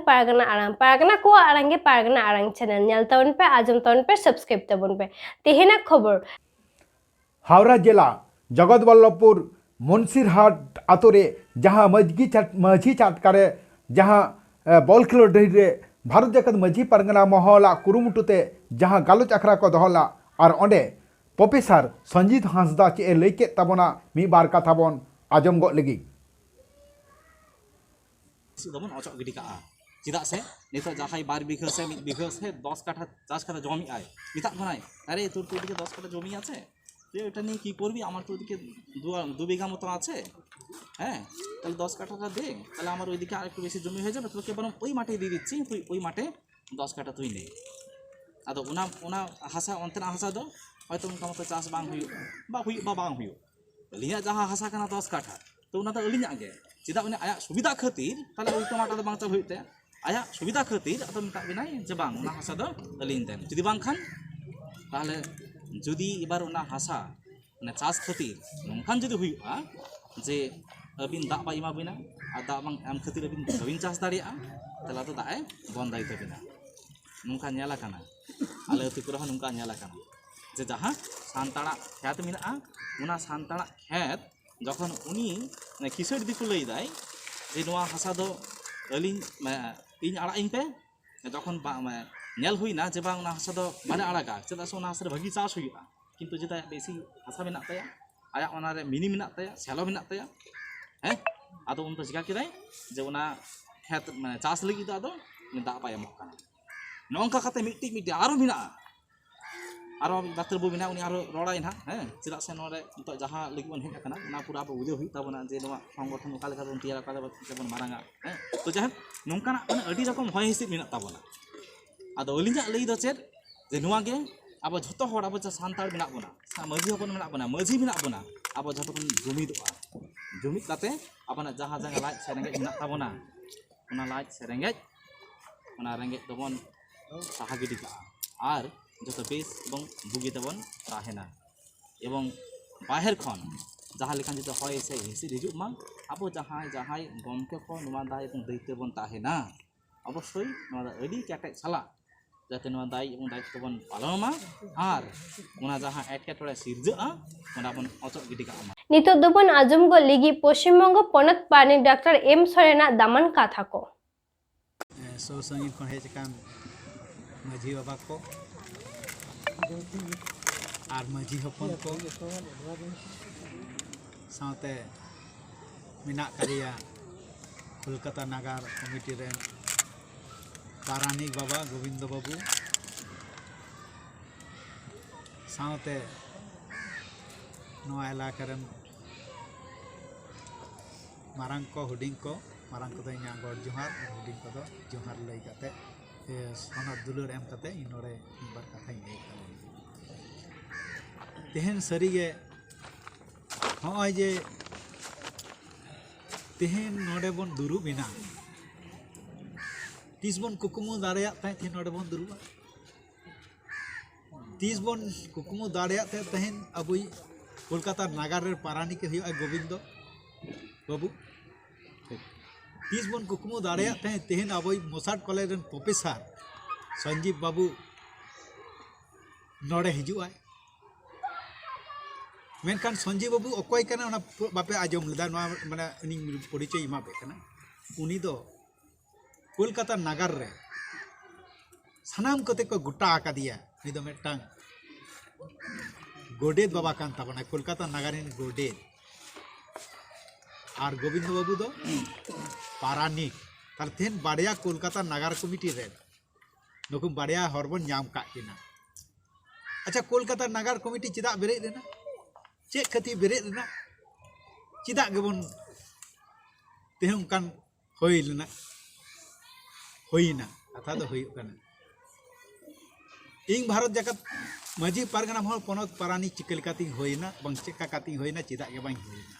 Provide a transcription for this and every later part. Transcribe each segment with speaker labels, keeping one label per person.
Speaker 1: पारगना आड़ांग पारगना को आड़ांगे पारगना आड़ांग channel nail तावन पे आजम तावन पे सब्सक्राइब तावन पे तेहेना खबर
Speaker 2: हावड़ा जिला जगतवल्लभपुर मुंसिरहाट आतोरे जहाँ माझी चाटकारे जहाँ बल खेलो डे भारत जाकत माझी पारगना महला कुरुमुटुते जहाँ गालोच आखड़ा को दहला और ओंडे प्रोफेसर संजीत हांसदा चे लैके तबना मी बार कथा बन आजम गो लगी
Speaker 3: दबन अचक गिडी का चिदा से नित जहाय 12 बिघा से 1 बिघा से 10 काठा 10 काठा जमी आय मिता बनाय अरे তোর তো দিকে 10 কাঠা জমি আছে তুই এটা নিয়ে কি করবি আমার তো দিকে 2 বিঘা মতো আছে হ্যাঁ তাহলে 10 কাঠাটা দে তাহলে আমার ওইদিকে আরেকটু বেশি জমি হয়ে যাবে তোকে বরং ওই মাঠে দিয়ে দিচ্ছি তুই ওই মাঠে 10 কাঠা তুই নে আদো ওনা হাসা অন্তনা হাসা দো হয়তো মোটামুটি চাষ বাং হুইউ বা বাং হুইউ লিয়া যাহা হাসা কানা 10 কাঠা তো ওনা তো অলিনা গে चिदा उन्हें आया सुविधा खातिर ताले ओई टमाटर बांग चाब हुइते आया सुविधा खातिर अतो मिता बिनाय जे बांग उना हासा दो अलिन देन जुदी बांग खान ताले जुदी इबार उना हासा माने चास खातिर नोंखान जुदी हुइआ जे अबिन दा बा इमा बिना आ दा बांग एम खातिर अबिन बाबिन चास दाड़िया ताला तो दाए बंदाय तबिना नोंखा नेला काना आले अति पुरा नोंखा नेला काना जे जहां सानताड़ा खेत मिना उना सानताड़ा खेत যখন উনি কিশোর দিকু লই দেয় যে নোয়া হাসা দো আলিন ইন আড়া ইনপে যখন নেল হুই না যে বাং না হাসা দো মানে আড়াগা চেদা সো না হাসা ভাগি চাষ হুইয়া কিন্তু যেটা বেশি হাসা মেনা তায়া আয়া ওনারে মিনি মেনা তায়া সেলো মেনা তায়া হ্যাঁ আদো উন তো চিকা কিদাই যে ওনা খেত মানে চাষ লাগি আদো দা পায় এমক কানা নংকা কাতে মিটি আরো মেনা आरो डाक्टर बो बिना उनी आरो रड़ाय ना हैं चिदा से नोरे तो जहां लगी बन हेक kana ना पूरा बो बुझे हुई ताबना जे नोवा संगठन का लेखा बन तैयार का बन मारांगा हैं तो जहां नोंकाना माने अडी रकम होय हिसिब मिना ताबना आदो अलिंजा लई दो चेद जे नोवा गे आबो झतो हड़ आबो सानतार मिना बना माझी हपन मिना बना माझी मिना बना आबो झतो बन जुमिदोआ जुमिद काते आपना जहां जहां लाज सेरेंगे मिना ताबना ओना लाज सेरेंगे ओना रेंगे दबन साहा गिडी का आर जो बेस এবং বুগি তবন তাহেনা এবং বাহির খন যাহা লেখান যদি হয় সে হিসি হিজুক মা আবো যাহাই গমকে খ নোয়া দায় এবং দায়িত্ব বন তাহেনা অবশ্যই নোয়া আদি কেটে সালা যাতে নোয়া দায় এবং দায়িত্ব বন পালন মা আর ওনা যাহা এটকেটড়ে সিরজা ওনা বন অচক গিডিকা আমা
Speaker 1: নিতো দবন আজম গো লিগি পশ্চিমবঙ্গ পনত পানি ডাক্তার এম সরেনা দামান কাথা को
Speaker 4: सो संगीत को हेज कान माझी बाबा को और माझी हपन को साथे मिना करिया कोलकाता नगर कमिटी रेन पारानिक बाबा गोविंद बाबू साथे नोआ इलाका रेन मारांग को हुडिंग को मारांग को इना गड जोहार हुडिंग को जोहार लई काते सोना दुलर एम काते इनोरे बार कथा लई तेहन सरीगे हाँ जे तेहन नोडे बन दुरु बिना तीस बन कुकुमु दाड़िया तेहन नोडे बन दुरुबा तीस बन कुकुमु दाड़िया तेहन अबुई कोलकाता नगर रे पारानी के हुआ गोविंद बाबू तीस बन कुकुमु दाड़िया तेहन अबुई मोसाड कॉलेज रेन प्रोफेसर संजीव बाबू नोडे हिजुआ मेनकान संजीव बाबू अकय कना ओना बापे आजम लेदा माने उनी परिचय इमा पे कना उनी दो कोलकाता नगर रे सानाम कते को गुटा आका दिया उनी दो मेटांग गोडेत बाबा कान ताबना कोलकाता नगरिन गोडेत और गोविंद बाबू दो पारानिक तार तेन बाड़िया कोलकाता नगर कमिटी रे नुकुम बाड़िया हरबन नाम का किना अच्छा कोलकाता नगर कमिटी चिदा बेरे देना चेक खाती बेरे देना चिदा गेबन तेहन कान होई लेना होइना कथा दो होई कना इंग भारत जगत माझी पारगना हल पनत पारानी चिकलकाती होइना बंग चेका काती होइना चिदा गे बाई होइना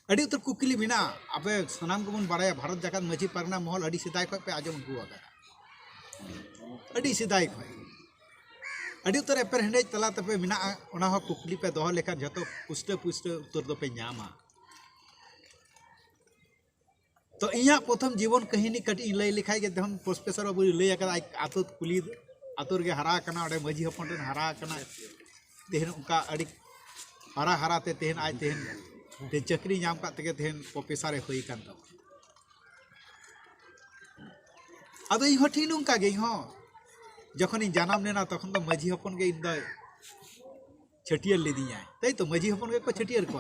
Speaker 4: अड़ी उतर कुकली बिना अबे सनाम गबन बाड़ाया भारत जगत माझी पारगना महल अड़ी सिदाय खय पे आजम हुआ अड़ी सिदाय खय अड़ी उतर एपर हेंडेज तला तपे मिना ओना हो कुकली पे दोह लेखा जतो पुष्ट उत्तर दो पे ᱧᱟᱢᱟ तो इया प्रथम जीवन कहानी कटी लय लिखाई के तहन प्रोफेसर बाबू लय अकदा आतो कुली आतो रे हरा कना ओडे मजी हपन रे हरा कना तेहन उनका अड़ी हरा हरा ते तेहन आज तेहन ते चक्री नाम का तके तेहन प्रोफेसर होई कान तो आदो इ हठी नुका गे हो जखन इ जन्म लेना तखन तो मजी हपन के इन छटियर लेदिया तई तो मजी हपन के को छटियर को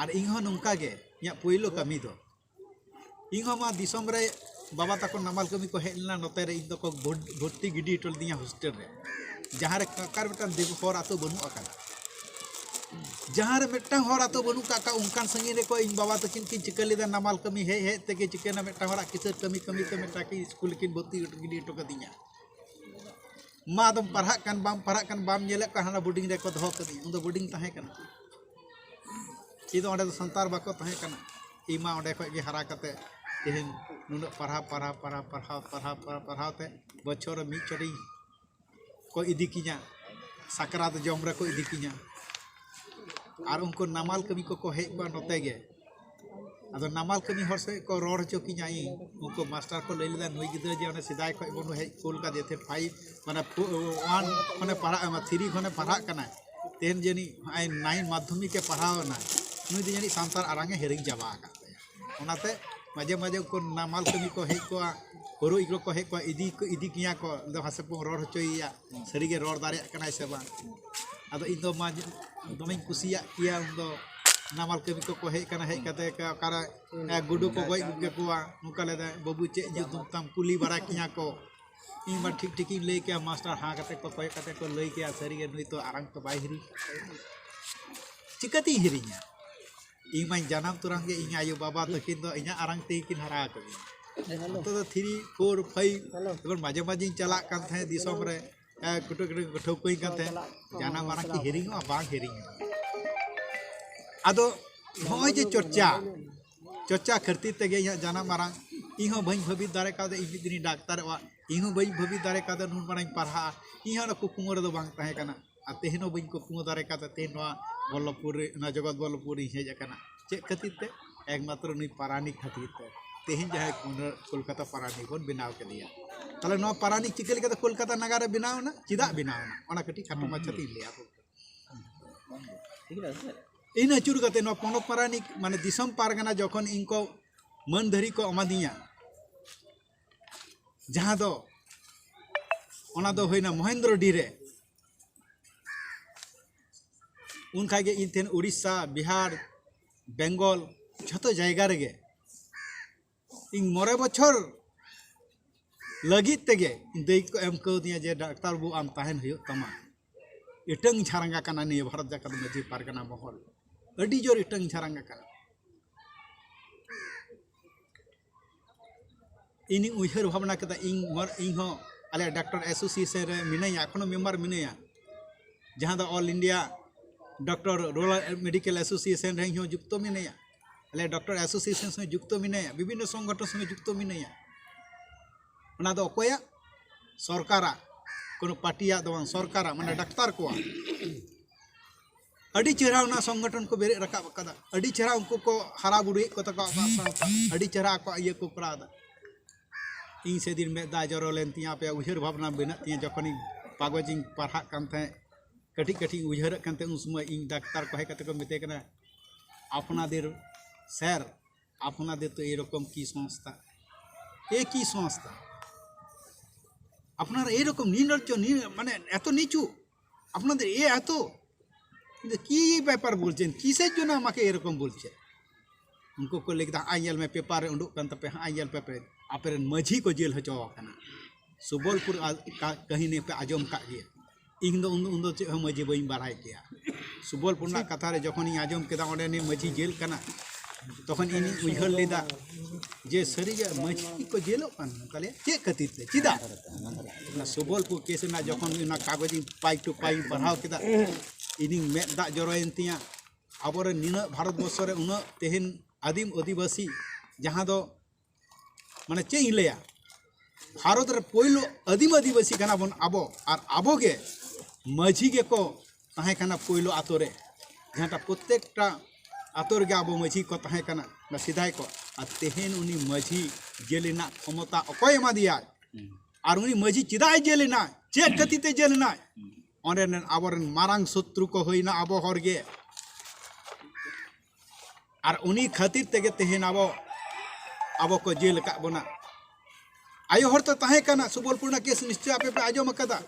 Speaker 4: और इन नुका गे इया पहिलो कमी दो इन मा दिसम रे बाबा तक नामाल कमी को हेलना नोते रे इन को भर्ती गिडी टोल दिया हॉस्टल रे जहाँ रे कार बेटन देव हर आतो बनु आकादा जहाँ रे मेटा हर आतो बनु काका उनकान संगी रे को इन बाबा तकिन किन चिकल लेदा नामाल कमी हे हे तके चिकना मेटा हर किसर कमी कमी के मेटा की स्कूल किन भर्ती गिडी टो कदिया मा दम पढ़ा कान बाम नेले का हाना बोर्डिंग रे को दहो कदी उन दो बोर्डिंग ताहे कना इ दो ओडे संतार बाको ताहे कना इमा ओडे खय गे हरा कते तेहन नुन पढ़ा ते बछर मी चोरी को इदी किया साकरात जम रे को इदी किया और उनको नामाल कमी को हेज बा नोते गे आदो नामाल कमी हर से को रोड हचो किया उनको मास्टर को लैलेदा नई गिद्रा जे ओने सिदाय खय बनु हेज कोल का जेथे 5 माने 1 माने पढ़ा 3 खने पढ़ा कना तेन जनी 9 माध्यमिक के पढ़ावना नुई दि जनी सांतार आरांगे हेरिंग जाबा का ओनाते माजे माजे को नामाल कमी को हेज को होरो इगरो को हेज को इदी किया को दो हासे पो रोड हचोइया सरीगे रोड दारे कनाय से बा आदो इन दो माज दमे कुसिया किया उन दो नामाल कमी को हेज कना हेज कते कारा गुडू को गय गुगे कोआ नुका लेदा बाबू चे जो तुम कुली बड़ा किया को इन बार ठीक ठीक ले के मास्टर हां कते को कय कते को लई के सरीगे नुई तो आरांग तो बाय हिरी चिकती हिरिया इन माई जानम तुरंग के इन आयो बाबा तकिन दो इना आरांग ते किन हरा कबी तो 3 4 5 जब माजे माजे चला कान थे दिसम रे कुटो कुटो ठोकई कान थे जाना मारा की हेरिंग आ बाग हेरिंग आदो होय जे चर्चा खरती तेगे इया जाना मारा इहो बई भबी दारे का दे इदिनी डाक्टर वा इहो बई भबी दारे का नुन मारा पढ़ा इहो न कुकुमर दो बांग ताहे कना आ तेहनो बई कुकुम दारे का ते नवा बल्लभपुर ना जगत बल्लभपुर हेज अकना चे खातिर ते एकमात्र नुई पारानी खातिर ते तेहन जहाँ कोलकाता पारानी बन बनाव के दिया ताले नवा पारानी चिकल के कोलकाता नगर बनाव ना चिदा बनाव ना ओना कटी खाटो माछती लिया इन अचुर कते नवा पोनक पारानी माने दिसम पारगना जखन इनको मन धरी को अमादिया जहाँ दो ओना दो होइना महेंद्र डी रे उनका गे इन तेन उड़ीसा बिहार बेंगल झतो जायगा रे गे इन मोरे बछर लगित तेगे दई को एम को दिया जे डाक्टर बु आम ताहन हयो तमा इटंग झारंगा कना नि भारत जाकत मजी पारगना महल अडी जोर इटंग झारंगा कना इनी उहर भावना कदा इन हो आले डॉक्टर एसोसिएशन रे मिनया एखनो मेंबर मिनया जहां the all India doctor rural medical association रे हो जुक्त मिनया अले डॉक्टर एसोसिएशन से जुक्त मिनया विभिन्न संगठन से जुक्त मिनया ओना दो कोया सरकारा कोनो पार्टिया दो सरकारा माने डॉक्टर को अड़ी चेहरा उना संगठन को बेरे रखा कदा अड़ी चेहरा उनको को हरा बुड़ी को तक अड़ी चेहरा को ये को प्रादा इन से दिन में दा जरो लेनतिया पे उहर भावना बिनतिया जखनी कागजिंग पढ़ा कानते कटी कटी उहर कानते उन समय इन डॉक्टर को हेकते को मिते कना आपनादेर सर आपनादेर तो एरकम की संस्था एक ही संस्था আপনারা এরকম নির্লজ্জ মানে এত নিচু আপনাদের এত কি ব্যাপার বলছেন কিসের জন্য আমাকে এরকম বলছে उनको को लेके आईएल में पेपर उडुक कान तपे आईएल पे आपरेन माझी को जेल हचो काना सुबलपुर कहीं ने पे आजम का गया इन दो चे माझी बई बाराय गया सुबलपुर ना कथा रे जखन आजम केदा ओडे ने माझी जेल काना तखन इनी उहर लेदा जे सरीगे माझी को जेलो कान ताले चे खातिर ते चिदा ना सुबलपुर केस ना जखन ना कागज पाई टू पाई पढ़ाव केदा इनी में दा जरोयनतिया आबोरे निना भारत वर्ष रे उन तेहन आदिम आदिवासी जहाँ दो माने चे लैया भारत रे पहिलो आदिम आदिवासी काना बन आबो और आबो गे माझी गे को ताहे काना पहिलो आतो रे जहाँटा प्रत्येकटा आतो रगे आबो माझी को तहे कना ना सिधाई को आ तेहेन उनी माझी जेलेना क्षमता अकय एमा दिया और उनी माझी चिदाय जेलेना चेक कतिते जेलेना ओरेन आबोरन मारांग शत्रु को होइना आबो हरगे और उनी खातिर तेगे तेहेन आबो को जेल का बना आयो हर तो तहे कना सुबलपुर केस निश्चय आपे पे आजम कदा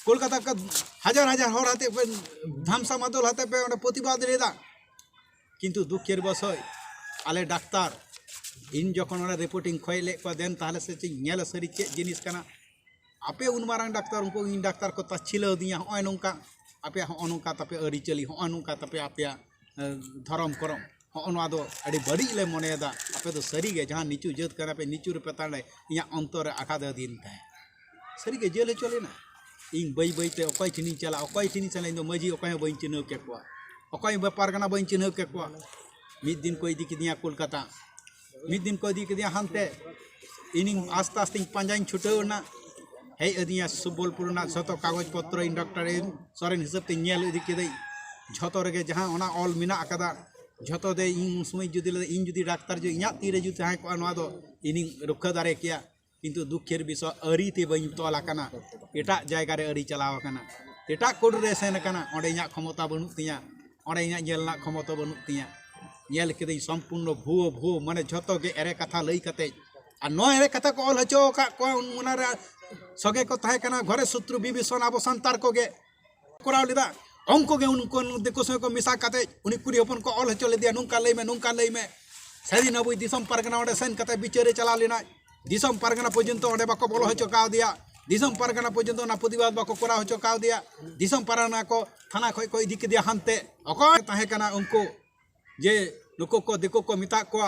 Speaker 4: कोलकाता का हजार हजार हर हाते पे धामसा मादल हाते पे प्रतिबाद लेदा किंतु दुखेर बसय आले डाक्तार इन जखन रिपोर्टिंग खोले को देन ताहले से नेल सरी चे जिनिस कना आपे उन मारांग डाक्तार उनको इन डाक्तार को तछिलो दिया होय नोंका आपे हो नोंका तपे अरी चली हो नोंका तपे आपे धरम करम हो दो अड़ी बड़ी ले मनेदा आपे तो सरी गे जहां नीचू जत करा पे नीचू रे पताड़े इया अंतर आखाद दिन थे सरी गे जेल चले ना इन बई बई ते अकय ठिनी चला अकय ठिनी चला इन मजी अकय बई चिन्ह के को अकय व्यापार कना बई चिन्ह के को मिद दिन को इदी किदिया कोलकाता मिद दिन को इदी किदिया हानते इनिंग आस्ता आस्ते पांजाइन छुटना हे अदिया सुबलपुर ना जतो कागज पत्र इन डॉक्टर सरेन हिसाब ते नेल इदी किदै झतो रगे जहां ओना ऑल मिना अकदा झतो दे इन समय जुदी डाक्तार जो इया तीरे जुदी तहां को नवा दो इनिंग रक्षा दारे किया किंतु दुखेर विषय अरी ते बई तोला कना एटा जायगा रे अरी चलाव कना एटा कोड रे सेन कना ओडे इया क्षमता बनु तिया ओडे इया जेलना क्षमता बनु तिया नेल केदै संपूर्ण भुओ माने झतो गे एरे कथा लई कते आ नो एरे कथा को ऑल हचो का को उनारा सगे को तहां कना घरे शत्रु विभीषण आबो संतार को गे कोराव लिदा उनको गे उनको देखो से को मिसा काते उनी कुड़ी हपन को ऑल हचो ले दिया नुंका लई में सेदिन अबुई दिसम परगना ओडे सेन कते बिचारे चला लेना दिसम परगना पर्यंत ओडे बाको बोलो हचो का दिया दिसम परगना पर्यंत ना प्रतिवाद बाको कोरा हचो का दिया दिसम परगना को थाना खय को इदी के दिया हानते अकय ताहे कना उनको जे नुको को देखो को मिता को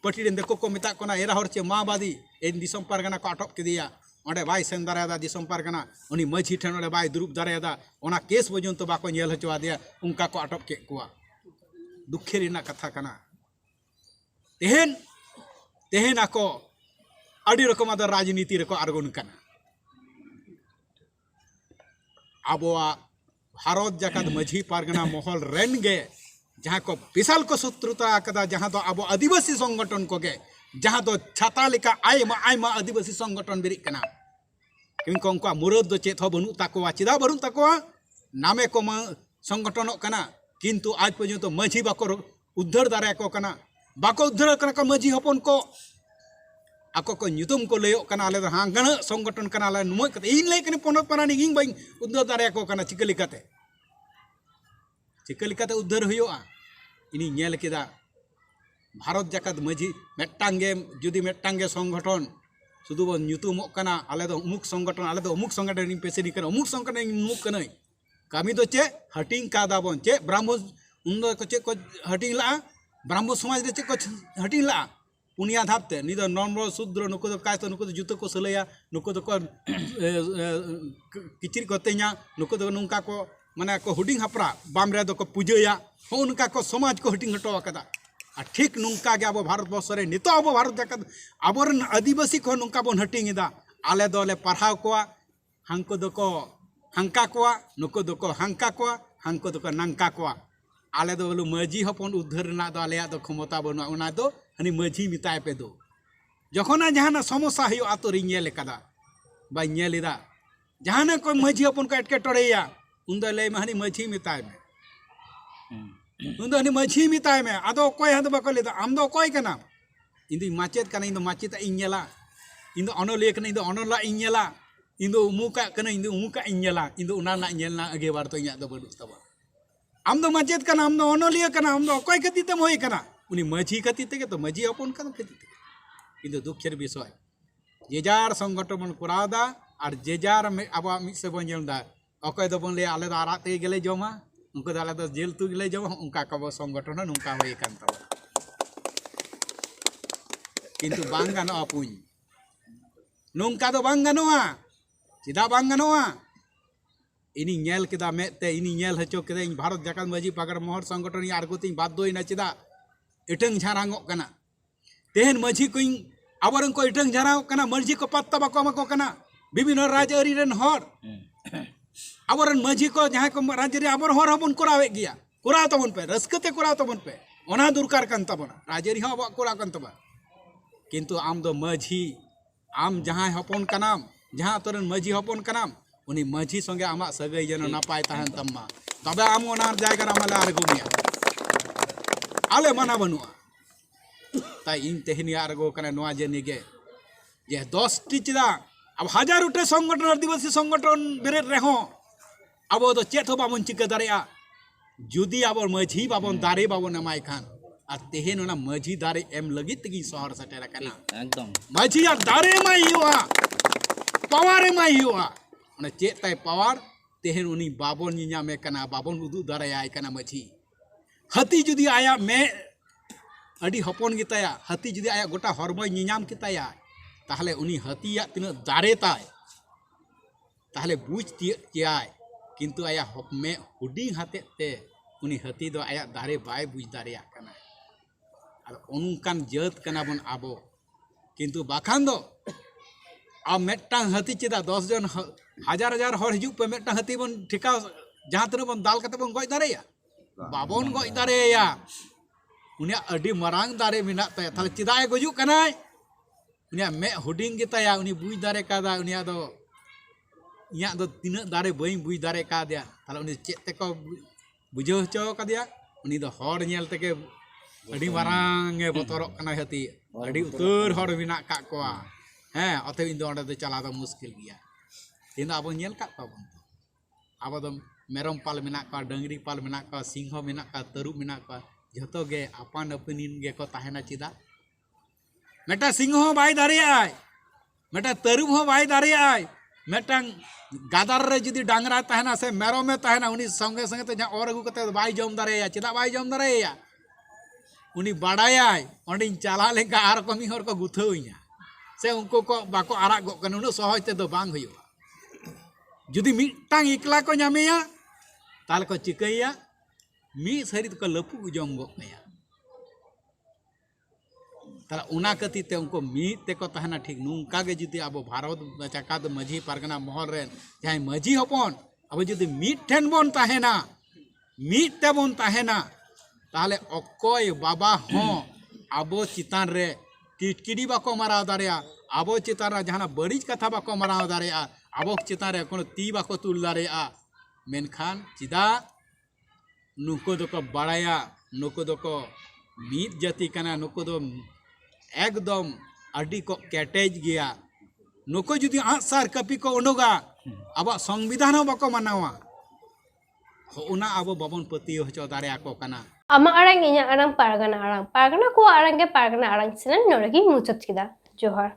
Speaker 4: पटी रे देखो को मिता को ना एरा हर चे माबादी एन दिसम परगना को अटक के दिया ओडे बाय सेन दारेदा दिसम परगना उनी माझी ठन ओडे बाय दुरुब दारेदा ओना केस पर्यंत बाको नेल हचो दिया उनका को अटक के कुआ दुखे रिना कथा कना तेहेन आको अड़ी रकम राजनीति रे को आरगुन कना आबोआ भारत जाकात माझी पारगना महल रेन गे जहां को विशाल को शत्रुता कदा जहां तो आबो आदिवासी संगठन को गे जहां तो छाता लेका आयमा आदिवासी संगठन बेरी कना किंको उनका मुरद दो चेत हो बनु ताकोवा चिदा बनु ताकोवा नामे को संगठन कना किंतु आज पर्यंत तो माझी बाको उद्धार दारे को कना बाको उद्धार कना को माझी हपन को आको को nyutum को लेयो कना आले हां गण संगठन कना आले नुमय कते इन ले कने पोनत पारानी गिंग बाई उद्धार दारे को कना चिकलिकाते उद्धार हुयोआ इनी नेल केदा भारत जाकात माझी मेटांगे जुदी मेटांगे संगठन शुधु बन nyutumok कना आले दो अमुक संगठन इन पेसेनी कना अमुक संगठन इन मुक कनय कामी दो चे हटिंग कादा बन चे ब्राह्मण उन दो को चे को हटिंग ला ब्राह्मण समाज रे चे को हटिंग ला पुनिया धापते नि दो नॉर्मल शूद्र नुको दो काय तो नुको दो जुतो को सलया नुको दो को किचिर को ते냐 नुको दो नुका को माने को हुडिंग हपरा बामरे दो को पूजया हो उनका को समाज को हटिंग हटो कदा आ ठीक नुका गे अब भारत वर्ष रे नितो अब भारत जाकत आबोरन आदिवासी को नुका बन हटिंग दा आले दोले पढ़ाव को हांको दो को हांका को नुको दो को हांका को हांको दो को नंका को आले दो बोलो माझी हपन उद्धार ना दो आले दो क्षमता बनुआ उना दो हनी माझी मिताय पे दो जखना जहाना समस्या हुयो आतो रे नेल कदा बाय नेलिदा जहाना को माझी हपन को एटके टोरेया उन दो ले हनी माझी मिताय में उन दो हनी माझी मिताय में आदो कोय हद बको लेदा आम दो कोय कना इंदु माचेत कना इंदु माचेता इनेला इंदु अनोले कना इंदु अनोला इनेला इंदु उमुका कना इंदु उमुका इनेला इंदु उना ना इनेलना अगे बार तो इया दो बडु तबा आम दो माचेत कना आम दो अनोलिया कना आम दो कोय कति तम होय कना उनी माझी कति तेगे तो माझी अपन कना कति तेगे किंतु दुखेर विषय जेजार संगठन बन कोरादा और जेजार में अब मिद से बन जेलदा अकय दो बन ले आले दो आरा ते गेले जमा उनको दाले दो जेल तु गेले जमा उनका कब संगठन नुका होय कान तबा किंतु बांग गानो अपुई नुका दो बांग गानोआ चिदा बांग गानोआ इनी नेल केदा मेते इनी नेल हचो केदा इन भारत जाकात माझी पागर मोहर संगठन आरगोती बाध्य चिदा इटंग झारांगो कना तेहन माझी को आबरन को इटंग झारांगो कना मर्जी को पत्ता बाको मको कना विभिन्न राज्य अरी रेन हर आबरन माझी को जहां को राज्य रे आबर हर हबन करावे गिया कोराव तबन पे रस्कते कोराव तबन पे ओना दुरकार कान तबना राजरी हो अब कोराव कान तबा किंतु आम दो माझी आम जहां हपन कनाम जहां तोरन माझी हपन कनाम उनी माझी संगे आमा सगई जन नापाय ताहन तम्मा तबे आम ओना जायगा आमाले आरगुमिया आले माना बनुआ ताई इन तेहनी आरगो कने नोआ जेनिगे जे 10 टी चिदा अब 1000 उठे संगठन आदिवासी संगठन बेरेट रेहो अब दो चेत हो बाबन चिका दारेया जुदी अब माझी बाबन दारे बाबन एमाय खान और तेहेन ओना माझी दारे एम लगित तगी शहर सटेरा कना
Speaker 3: एकदम
Speaker 4: माझी या दारे माई हुआ पावर माई हुआ ओना चेत ताई पावर तेहेन उनी बाबन निया में कना बाबन उदु दारे आय कना माझी हती जुदी आया में अडी हपन गिताया हती जुदी आया गोटा हरमय नियाम किताया ताहले उनी हतिया तिना दारे ताय ताहले बुझ तियाय किंतु आया में हुडिंग हाते ते उनी हती दो आया दारे बाय बुझ दारेया कना और उनकान जत कना बन आबो किंतु बाखान दो आ मेटांग हती चिदा 10 जन हजार हर हिजु पे मेटांग हती बन ठिका जहां तने बन दाल कते बन गoj दारेया बाबन गoj दारेया उनिया अडी मरांग दारे मिना ताय थाले चिदा ए गजु कनाय उनिया में हुडिंग गिताया उनी बुझ दारे कादा उनिया दो इया दो तिना दारे बई बुझ दारे कादिया थाले उनी चेत तेको बुझो हचो कादिया उनी दो हर नेल तेके अडी मरांग ए बतरक कना हती अडी उतर हर मिना का कोआ हैं अते इन दो दो चला दो मुश्किल गया इन अब नेल का पाबन अब दो मेरम पाल मिना का डंगरी पाल मिना का सिंह मिना का तरु मिना का जतो गे आपान अपनिन गे को ताहेना चिदा मेटा सिंह हो बाय दारे आय मेटा तरु हो बाय दारे आय मेटांग गादार रे जदी डांगरा ताहेना से मेरो में ताहेना उनी संगे संगे ते और अगु कते बाय जम दारे या चिदा बाय जम दारे या उनी बाडायाय ओंडी चाला लेका आर कमी हर को गुथौइया से उनको को बाको आराग गो कन उनो सहज ते दो बांग हुयो जदी मिटांग इकला को न्यामेया ताल को चिकैया मी सरी तो लपु जम गो कया ताला उना कति ते उनको मी ते को तहना ठीक नुंका गे जदी अब भारत चका द माझी पारगना मोहर रे जाय माझी हपन अब जदी मीट ठेन बन ताहेना मीट ते बन ताहेना ताहले अकोय बाबा हो आबो चितान रे टिटकिडी बाको मारा दारेया आबो चितान रे जहाना बड़ीज कथा बाको मारा दारेया आबो चितान रे कोनो ती बाको तुल दारेया मेनखान चिदा नुको दको बाड़ाया नुको दको मीट जाति कना नुको दो एकदम अडी को कैटेज गया नुको जुदी आसार कपी को उनोगा अब संविधान बाको मानावा होना अब बाबन पति हचो दारेया को कना
Speaker 1: Ama arang inya arang pargana ko arang ke pargana arang sinan noragi muchat kida. Johar.